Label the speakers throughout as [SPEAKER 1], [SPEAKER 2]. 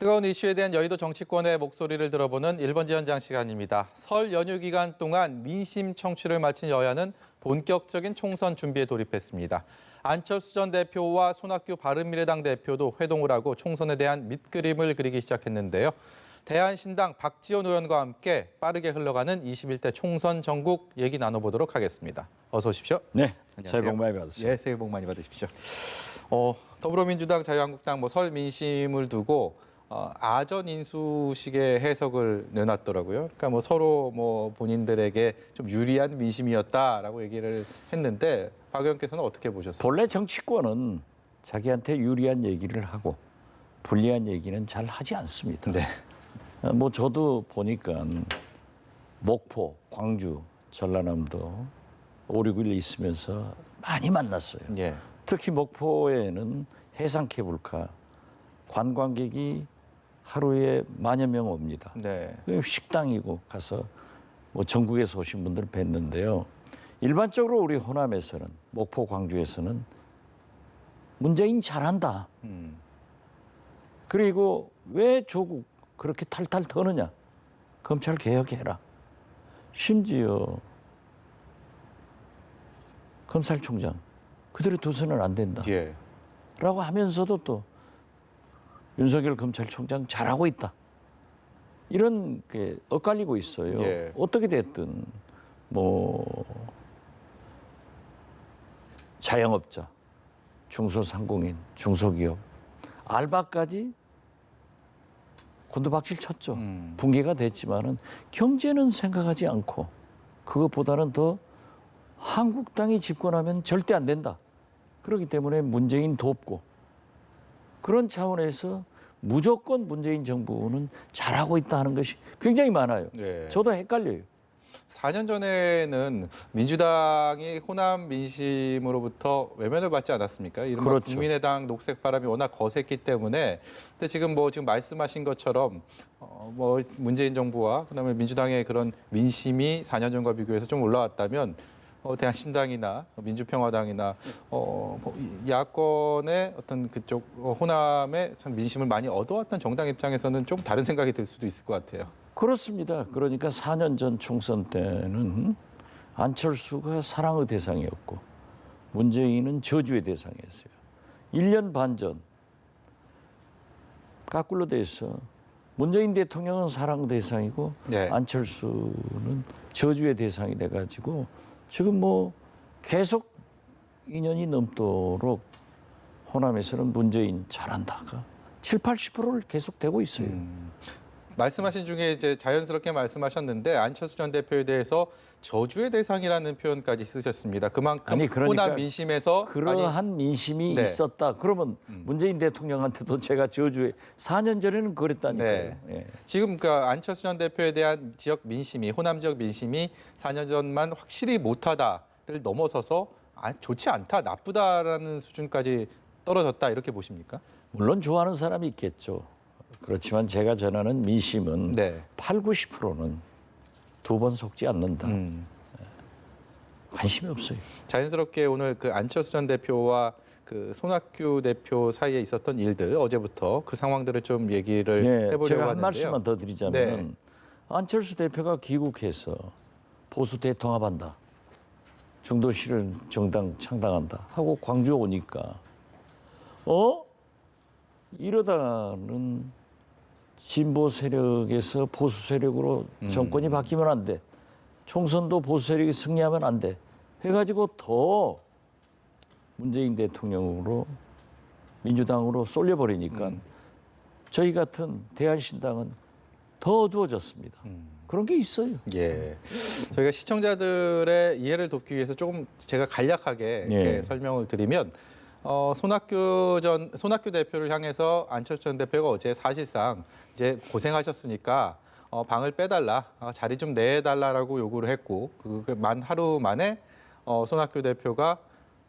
[SPEAKER 1] 뜨거운 이슈에 대한 여의도 정치권의 목소리를 들어보는 1번 지원장 시간입니다. 설 연휴 기간 동안 민심 청취를 마친 여야는 본격적인 총선 준비에 돌입했습니다. 안철수 전 대표와 손학규 바른미래당 대표도 회동을 하고 총선에 대한 밑그림을 그리기 시작했는데요. 대한신당 박지원 의원과 함께 빠르게 흘러가는 21대 총선 전국 얘기 나눠보도록 하겠습니다. 어서 오십시오.
[SPEAKER 2] 네,
[SPEAKER 1] 안녕하세요.
[SPEAKER 2] 새해 복 많이 받으세요.
[SPEAKER 1] 네, 새해 복 많이 받으십시오. 더불어민주당, 자유한국당 설 민심을 두고 아전 인수식의 해석을 내놨더라고요. 그러니까 서로 본인들에게 좀 유리한 민심이었다라고 얘기를 했는데 박 의원께서는 어떻게 보셨어요?
[SPEAKER 2] 본래 정치권은 자기한테 유리한 얘기를 하고 불리한 얘기는 잘 하지 않습니다.
[SPEAKER 1] 네.
[SPEAKER 2] 저도 보니까 목포, 광주, 전라남도 5, 6일 있으면서 많이 만났어요.
[SPEAKER 1] 예.
[SPEAKER 2] 특히 목포에는 해상 케이블카 관광객이 하루에 10,000여 명 옵니다.
[SPEAKER 1] 네.
[SPEAKER 2] 식당이고 가서 전국에서 오신 분들을 뵀는데요. 일반적으로 우리 호남에서는 목포, 광주에서는 문재인 잘한다. 그리고 왜 조국 그렇게 탈탈 터느냐. 검찰 개혁해라. 심지어 검찰총장 그대로 둬서는 안 된다.
[SPEAKER 1] 예.
[SPEAKER 2] 라고 하면서도 또 윤석열 검찰총장 잘하고 있다. 이런 게 엇갈리고 있어요.
[SPEAKER 1] 예.
[SPEAKER 2] 어떻게 됐든 자영업자, 중소상공인, 중소기업, 알바까지 곤두박질 쳤죠. 붕괴가 됐지만은 경제는 생각하지 않고 그것보다는 더 한국당이 집권하면 절대 안 된다. 그렇기 때문에 문재인 돕고 그런 차원에서 무조건 문재인 정부는 잘하고 있다 하는 것이 굉장히 많아요.
[SPEAKER 1] 네.
[SPEAKER 2] 저도 헷갈려요.
[SPEAKER 1] 4년 전에는 민주당이 호남 민심으로부터 외면을 받지 않았습니까? 이른바
[SPEAKER 2] 그렇죠.
[SPEAKER 1] 국민의당 녹색 바람이 워낙 거셌기 때문에. 근데 지금 지금 말씀하신 것처럼 문재인 정부와 그다음에 민주당의 그런 민심이 4년 전과 비교해서 좀 올라왔다면 대한신당이나 민주평화당이나 야권의 어떤 그쪽 호남의 참 민심을 많이 얻어왔던 정당 입장에서는 좀 다른 생각이 들 수도 있을 것 같아요.
[SPEAKER 2] 그렇습니다. 그러니까 4년 전 총선 때는 안철수가 사랑의 대상이었고 문재인은 저주의 대상이었어요. 1년 반 전 거꾸로 돼서 문재인 대통령은 사랑의 대상이고
[SPEAKER 1] 네.
[SPEAKER 2] 안철수는 저주의 대상이 돼가지고 지금 계속 2년이 넘도록 호남에서는 문재인 잘한다가 70, 80%를 계속 되고 있어요.
[SPEAKER 1] 말씀하신 중에 이제 자연스럽게 말씀하셨는데 안철수 전 대표에 대해서 저주의 대상이라는 표현까지 쓰셨습니다. 그만큼
[SPEAKER 2] 그러니까
[SPEAKER 1] 호남 민심에서
[SPEAKER 2] 그러한 민심이
[SPEAKER 1] 네.
[SPEAKER 2] 있었다. 그러면 문재인 대통령한테도 제가 저주에 4년 전에는 그랬다니까요.
[SPEAKER 1] 네.
[SPEAKER 2] 예.
[SPEAKER 1] 지금 안철수 전 대표에 대한 지역 민심이 호남 지역 민심이 4년 전만 확실히 못하다를 넘어서서 좋지 않다, 나쁘다라는 수준까지 떨어졌다 이렇게 보십니까?
[SPEAKER 2] 물론 좋아하는 사람이 있겠죠. 그렇지만 제가 전하는 민심은
[SPEAKER 1] 네.
[SPEAKER 2] 8, 90%는 두 번 속지 않는다. 관심이 없어요.
[SPEAKER 1] 자연스럽게 오늘 안철수 전 대표와 손학규 대표 사이에 있었던 일들 어제부터 그 상황들을 좀 얘기를 해보려고
[SPEAKER 2] 제가 한
[SPEAKER 1] 하는데요.
[SPEAKER 2] 말씀만 더 드리자면
[SPEAKER 1] 네.
[SPEAKER 2] 안철수 대표가 귀국해서 보수 대통합한다. 정도실은 정당 창당한다 하고 광주 오니까 이러다는 진보 세력에서 보수 세력으로 정권이 바뀌면 안 돼. 총선도 보수 세력이 승리하면 안 돼. 해가지고 더 문재인 대통령으로 민주당으로 쏠려버리니까 저희 같은 대한신당은 더 어두워졌습니다. 그런 게 있어요.
[SPEAKER 1] 예, 저희가 시청자들의 이해를 돕기 위해서 조금 제가 간략하게 이렇게 설명을 드리면 손학규 대표를 향해서 안철수 전 대표가 어제 사실상 이제 고생하셨으니까 방을 빼달라, 자리 좀 내달라라고 요구를 했고 만 하루 만에 손학규 대표가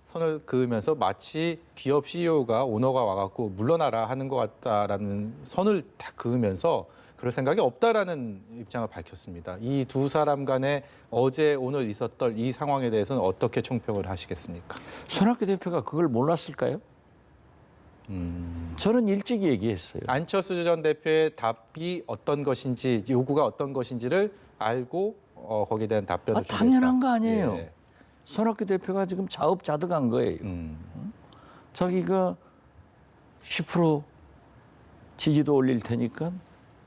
[SPEAKER 1] 선을 그으면서 마치 기업 CEO가 오너가 와갖고 물러나라 하는 것 같다라는 선을 딱 그으면서 그럴 생각이 없다라는 입장을 밝혔습니다. 이 두 사람 간에 어제 오늘 있었던 이 상황에 대해서는 어떻게 총평을 하시겠습니까?
[SPEAKER 2] 손학규 대표가 그걸 몰랐을까요? 저는 일찍 얘기했어요.
[SPEAKER 1] 안철수 전 대표의 답이 어떤 것인지, 요구가 어떤 것인지를 알고 거기에 대한 답변을 주겠다.
[SPEAKER 2] 당연한 거 아니에요.
[SPEAKER 1] 예.
[SPEAKER 2] 손학규 대표가 지금 자업자득한 거예요. 자기가 10% 지지도 올릴 테니까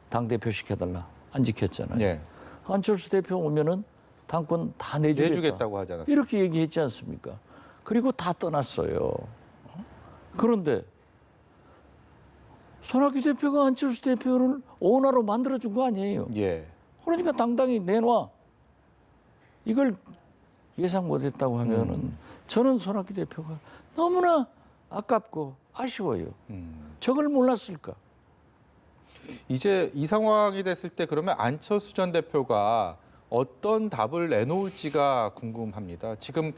[SPEAKER 2] 당대표 시켜달라. 안 지켰잖아요.
[SPEAKER 1] 예.
[SPEAKER 2] 안철수 대표 오면은 당권 다 내주겠다.
[SPEAKER 1] 내주겠다고 하지 않았습니까?
[SPEAKER 2] 이렇게 얘기했지 않습니까? 그리고 다 떠났어요. 그런데 손학규 대표가 안철수 대표를 오너로 만들어준 거 아니에요.
[SPEAKER 1] 예.
[SPEAKER 2] 그러니까 당당히 내놔. 이걸 예상 못했다고 하면은 저는 손학규 대표가 너무나 아깝고 아쉬워요. 저걸 몰랐을까?
[SPEAKER 1] 이제 이 상황이 됐을 때 그러면 안철수 전 대표가 어떤 답을 내놓을지가 궁금합니다. 지금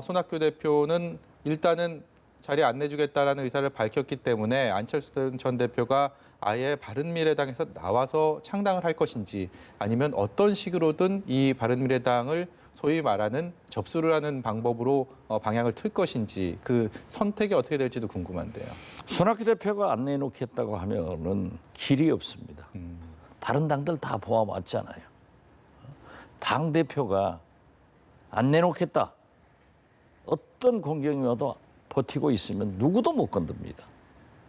[SPEAKER 1] 손학규 대표는 일단은 자리 안 내주겠다라는 의사를 밝혔기 때문에 안철수 전 대표가 아예 바른미래당에서 나와서 창당을 할 것인지 아니면 어떤 식으로든 이 바른미래당을 소위 말하는 접수를 하는 방법으로 방향을 틀 것인지 그 선택이 어떻게 될지도 궁금한데요.
[SPEAKER 2] 손학규 대표가 안 내놓겠다고 하면은 길이 없습니다. 다른 당들 다 보아왔잖아요. 당 대표가 안 내놓겠다. 어떤 공격이 와도 버티고 있으면 누구도 못 건듭니다.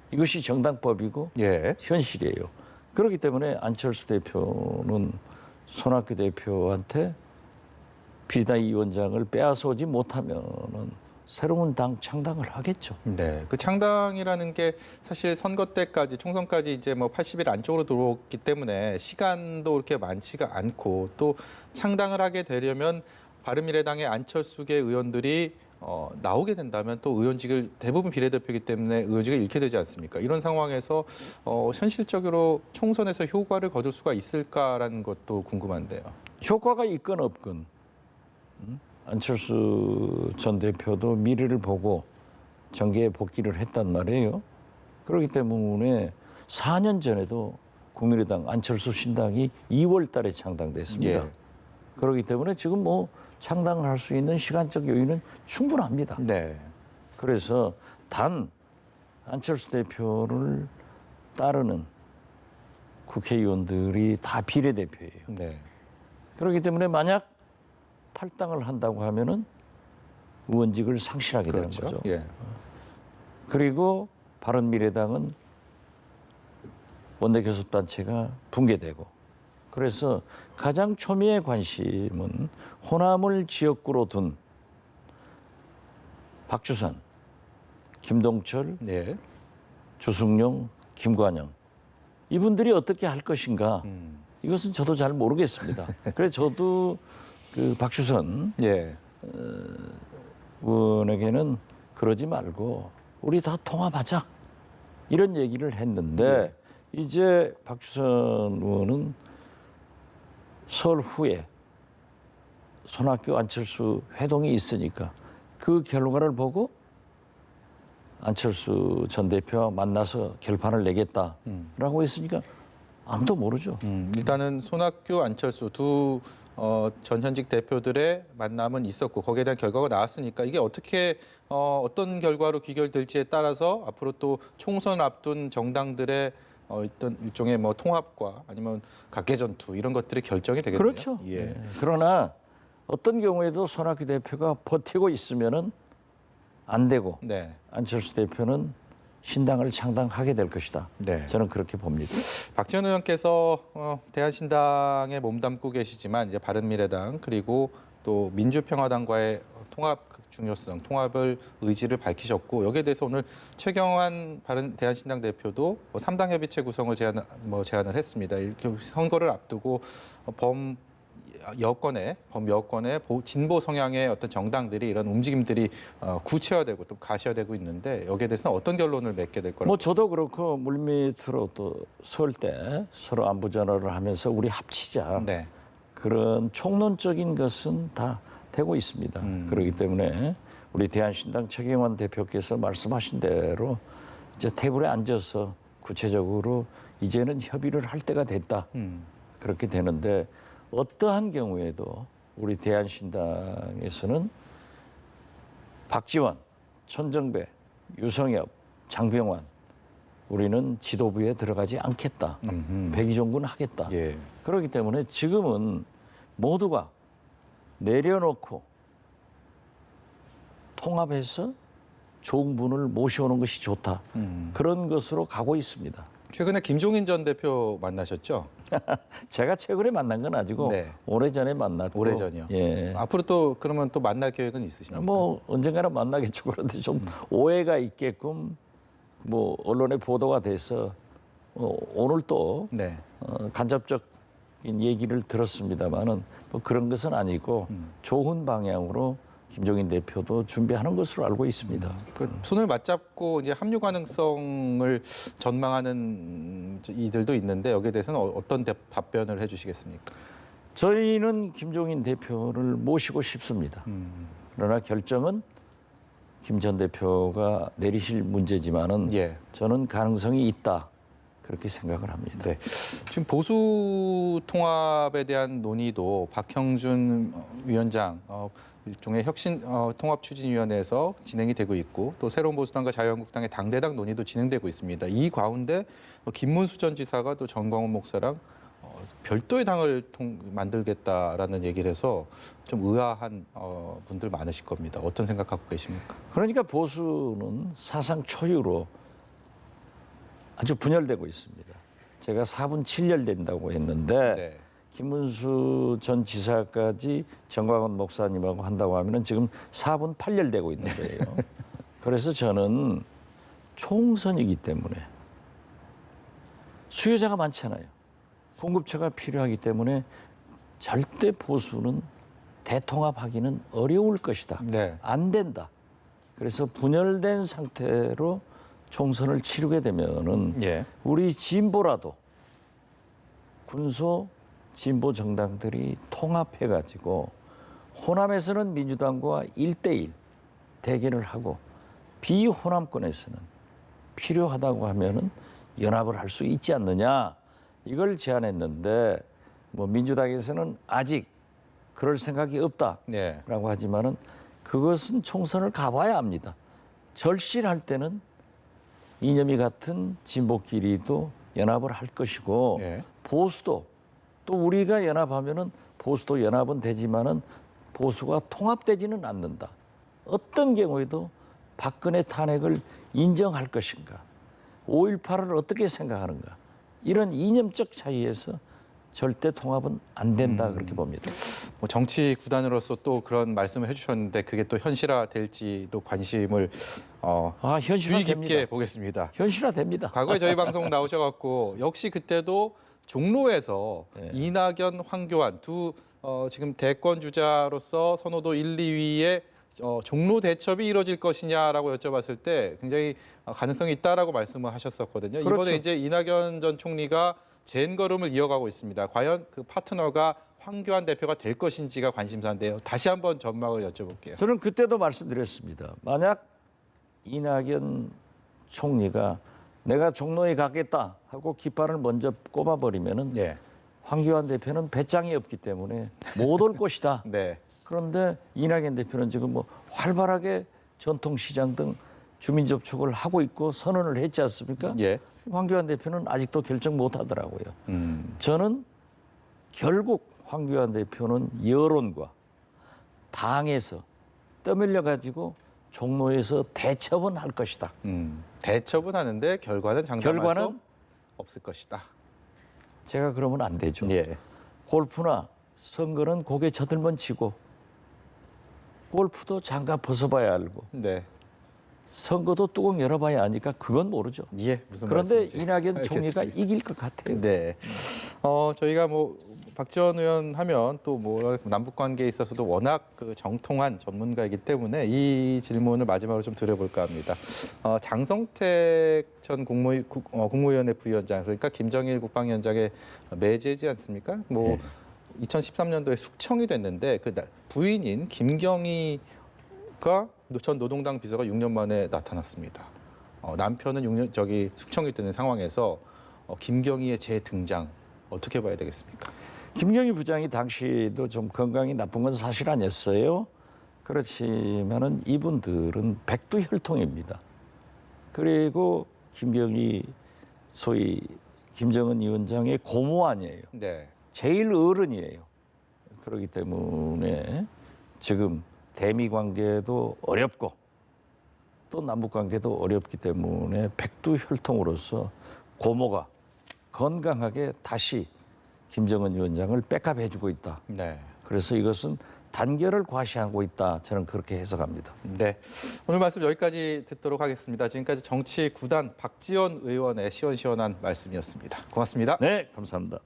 [SPEAKER 2] 이것이 정당법이고
[SPEAKER 1] 예.
[SPEAKER 2] 현실이에요. 그렇기 때문에 안철수 대표는 손학규 대표한테 비대위원장을 빼앗아 오지 못하면은 새로운 당 창당을 하겠죠.
[SPEAKER 1] 네, 그 창당이라는 게 사실 선거 때까지 총선까지 이제 뭐 80일 안쪽으로 들어왔기 때문에 시간도 그렇게 많지가 않고 또 창당을 하게 되려면 바른미래당의 안철수계 의원들이 나오게 된다면 또 의원직을 대부분 비례대표이기 때문에 의원직을 잃게 되지 않습니까? 이런 상황에서 현실적으로 총선에서 효과를 거둘 수가 있을까라는 것도 궁금한데요.
[SPEAKER 2] 효과가 있건 없건 안철수 전 대표도 미래를 보고 정계에 복귀를 했단 말이에요. 그렇기 때문에 4년 전에도 국민의당 안철수 신당이 2월 달에 창당됐습니다.
[SPEAKER 1] 예.
[SPEAKER 2] 그렇기 때문에 지금 뭐 창당을 할 수 있는 시간적 여유는 충분합니다.
[SPEAKER 1] 네.
[SPEAKER 2] 그래서 단 안철수 대표를 따르는 국회의원들이 다 비례대표예요.
[SPEAKER 1] 네.
[SPEAKER 2] 그렇기 때문에 만약 탈당을 한다고 하면은 의원직을 상실하게
[SPEAKER 1] 그렇죠.
[SPEAKER 2] 되는 거죠.
[SPEAKER 1] 예.
[SPEAKER 2] 그리고 바른미래당은 원내교섭단체가 붕괴되고 그래서 가장 초미의 관심은 호남을 지역구로 둔 박주선, 김동철,
[SPEAKER 1] 네.
[SPEAKER 2] 주승용, 김관영 이분들이 어떻게 할 것인가 이것은 저도 잘 모르겠습니다. 그래서 저도 그 박주선
[SPEAKER 1] 예.
[SPEAKER 2] 의원에게는 그러지 말고 우리 다 통합하자 이런 얘기를 했는데 이제 박주선 의원은 설 후에 손학규 안철수 회동이 있으니까 그 결과를 보고 안철수 전 대표와 만나서 결판을 내겠다라고 했으니까 아무도 모르죠.
[SPEAKER 1] 일단은 손학규, 안철수 두 전 현직 대표들의 만남은 있었고 거기에 대한 결과가 나왔으니까 이게 어떻게 어떤 결과로 귀결될지에 따라서 앞으로 또 총선 앞둔 정당들의 어떤 일종의 뭐 통합과 아니면 각계 전투 이런 것들이 결정이 되겠네요.
[SPEAKER 2] 그렇죠.
[SPEAKER 1] 예.
[SPEAKER 2] 네. 그러나 어떤 경우에도 손학규 대표가 버티고 있으면은 안 되고
[SPEAKER 1] 네.
[SPEAKER 2] 안철수 대표는 신당을 창당하게 될 것이다.
[SPEAKER 1] 네.
[SPEAKER 2] 저는 그렇게 봅니다.
[SPEAKER 1] 박지원 의원께서 대한신당에 몸담고 계시지만 이제 바른미래당 그리고 또 민주평화당과의 통합 중요성, 통합을 의지를 밝히셨고 여기에 대해서 오늘 최경환 대한신당 대표도 3당 협의체 구성을 제안을 했습니다. 이렇게 선거를 앞두고 범여권의 진보 성향의 어떤 정당들이 이런 움직임들이 구체화되고 또 가시화되고 있는데 여기에 대해서는 어떤 결론을 맺게 될 거라고?
[SPEAKER 2] 뭐 저도 그렇고 물밑으로 또 설 때 서로 안부 전화를 하면서 우리 합치자.
[SPEAKER 1] 네.
[SPEAKER 2] 그런 총론적인 것은 다 되고 있습니다. 그렇기 때문에 우리 대한신당 최경환 대표께서 말씀하신 대로 이제 테이블에 앉아서 구체적으로 이제는 협의를 할 때가 됐다. 그렇게 되는데 어떠한 경우에도 우리 대한신당에서는 박지원, 천정배, 유성엽, 장병완 우리는 지도부에 들어가지 않겠다. 백의종군 하겠다.
[SPEAKER 1] 예.
[SPEAKER 2] 그렇기 때문에 지금은 모두가 내려놓고 통합해서 좋은 분을 모셔오는 것이 좋다. 그런 것으로 가고 있습니다.
[SPEAKER 1] 최근에 김종인 전 대표 만나셨죠?
[SPEAKER 2] 제가 최근에 만난 건 아니고
[SPEAKER 1] 네.
[SPEAKER 2] 오래전에 만났고.
[SPEAKER 1] 오래전이요.
[SPEAKER 2] 예.
[SPEAKER 1] 앞으로 또 그러면 또 만날 계획은 있으십니까?
[SPEAKER 2] 뭐 언젠가는 만나겠죠. 그런데 좀 오해가 있게끔 뭐 언론에 보도가 돼서 오늘 또
[SPEAKER 1] 네.
[SPEAKER 2] 간접적인 얘기를 들었습니다만은 뭐 그런 것은 아니고 좋은 방향으로 김종인 대표도 준비하는 것으로 알고 있습니다.
[SPEAKER 1] 그 손을 맞잡고 이제 합류 가능성을 전망하는 이들도 있는데 여기에 대해서는 어떤 답변을 해주시겠습니까?
[SPEAKER 2] 저희는 김종인 대표를 모시고 싶습니다. 그러나 결정은 김 전 대표가 내리실 문제지만은
[SPEAKER 1] 예.
[SPEAKER 2] 저는 가능성이 있다 그렇게 생각을 합니다.
[SPEAKER 1] 네. 지금 보수 통합에 대한 논의도 박형준 위원장 일종의 혁신 통합 추진위원회에서 진행이 되고 있고 또 새로운 보수당과 자유한국당의 당대당 논의도 진행되고 있습니다. 이 가운데 김문수 전 지사가 또 정광훈 목사랑 별도의 당을 만들겠다라는 얘기를 해서 좀 의아한 분들 많으실 겁니다. 어떤 생각 갖고 계십니까?
[SPEAKER 2] 그러니까 보수는 사상 초유로 아주 분열되고 있습니다. 제가 4분 7열 된다고 했는데
[SPEAKER 1] 네.
[SPEAKER 2] 김문수 전 지사까지 정광훈 목사님하고 한다고 하면은 지금 4분 8열 되고 있는 거예요. 그래서 저는 총선이기 때문에 수요자가 많잖아요. 공급처가 필요하기 때문에 절대 보수는 대통합하기는 어려울 것이다.
[SPEAKER 1] 네.
[SPEAKER 2] 안 된다. 그래서 분열된 상태로 총선을 치르게 되면은
[SPEAKER 1] 예.
[SPEAKER 2] 우리 진보라도 군소 진보 정당들이 통합해가지고 호남에서는 민주당과 1대1 대결을 하고 비호남권에서는 필요하다고 하면은 연합을 할 수 있지 않느냐 이걸 제안했는데 뭐 민주당에서는 아직 그럴 생각이 없다라고
[SPEAKER 1] 네.
[SPEAKER 2] 하지만은 그것은 총선을 가봐야 합니다. 절실할 때는 이념이 같은 진보끼리도 연합을 할 것이고
[SPEAKER 1] 네.
[SPEAKER 2] 보수도 또 우리가 연합하면은 보수도 연합은 되지만은 보수가 통합되지는 않는다. 어떤 경우에도 박근혜 탄핵을 인정할 것인가, 5.18을 어떻게 생각하는가 이런 이념적 차이에서 절대 통합은 안 된다 그렇게 봅니다.
[SPEAKER 1] 뭐 정치 구단으로서 또 그런 말씀을 해주셨는데 그게 또 현실화될지도 관심을 주의 깊게
[SPEAKER 2] 현실화됩니다.
[SPEAKER 1] 보겠습니다.
[SPEAKER 2] 현실화됩니다.
[SPEAKER 1] 과거에 저희 방송 나오셔갖고 역시 그때도 종로에서
[SPEAKER 2] 네.
[SPEAKER 1] 이낙연, 황교안 두 지금 대권 주자로서 선호도 1, 2위에 종로 대첩이 이루어질 것이냐라고 여쭤봤을 때 굉장히 가능성이 있다라고 말씀을 하셨었거든요.
[SPEAKER 2] 그렇죠.
[SPEAKER 1] 이번에 이제 이낙연 전 총리가 젠걸음을 이어가고 있습니다. 과연 그 파트너가 황교안 대표가 될 것인지가 관심사인데요. 다시 한번 전망을 여쭤볼게요.
[SPEAKER 2] 저는 그때도 말씀드렸습니다. 만약 이낙연 총리가 내가 종로에 가겠다 하고 깃발을 먼저 꼽아버리면은
[SPEAKER 1] 네.
[SPEAKER 2] 황교안 대표는 배짱이 없기 때문에 못 올 것이다.
[SPEAKER 1] 네.
[SPEAKER 2] 그런데 이낙연 대표는 지금 뭐 활발하게 전통시장 등 주민 접촉을 하고 있고 선언을 했지 않습니까?
[SPEAKER 1] 예.
[SPEAKER 2] 황교안 대표는 아직도 결정 못 하더라고요. 저는 결국 황교안 대표는 여론과 당에서 떠밀려 가지고 종로에서 대첩은 할 것이다.
[SPEAKER 1] 대첩은 하는데 결과는 장담할
[SPEAKER 2] 결과는
[SPEAKER 1] 수 없을 것이다.
[SPEAKER 2] 제가 그러면 안 되죠.
[SPEAKER 1] 예.
[SPEAKER 2] 골프나 선거는 고개 저들면 치고 골프도 장갑 벗어봐야 알고
[SPEAKER 1] 네.
[SPEAKER 2] 선거도 뚜껑 열어봐야 아니까 그건 모르죠.
[SPEAKER 1] 예. 무슨
[SPEAKER 2] 그런데
[SPEAKER 1] 말씀인지
[SPEAKER 2] 이낙연 총리가
[SPEAKER 1] 알겠습니다.
[SPEAKER 2] 이길 것 같아요.
[SPEAKER 1] 네. 저희가 뭐 박지원 의원 하면 또 뭐 남북 관계에 있어서도 워낙 그 정통한 전문가이기 때문에 이 질문을 마지막으로 좀 드려볼까 합니다. 장성택 전 국무위원회 부위원장 그러니까 김정일 국방위원장의 매제지 않습니까? 뭐 2013년도에 숙청이 됐는데 그 부인인 김경희가 전 노동당 비서가 6년 만에 나타났습니다. 남편은 6년 숙청이 되는 상황에서 김경희의 재등장 어떻게 봐야 되겠습니까?
[SPEAKER 2] 김경희 부장이 당시도 좀 건강이 나쁜 건 사실 아니었어요. 그렇지만은 이분들은 백두혈통입니다. 그리고 김병희 소위 김정은 위원장의 고모 아니에요.
[SPEAKER 1] 네.
[SPEAKER 2] 제일 어른이에요. 그렇기 때문에 지금 대미 관계도 어렵고 또 남북 관계도 어렵기 때문에 백두혈통으로서 고모가 건강하게 다시 김정은 위원장을 백업해주고 있다.
[SPEAKER 1] 네.
[SPEAKER 2] 그래서 이것은 단결을 과시하고 있다. 저는 그렇게 해석합니다.
[SPEAKER 1] 네. 오늘 말씀 여기까지 듣도록 하겠습니다. 지금까지 정치 9단 박지원 의원의 시원시원한 말씀이었습니다. 고맙습니다.
[SPEAKER 2] 네, 감사합니다.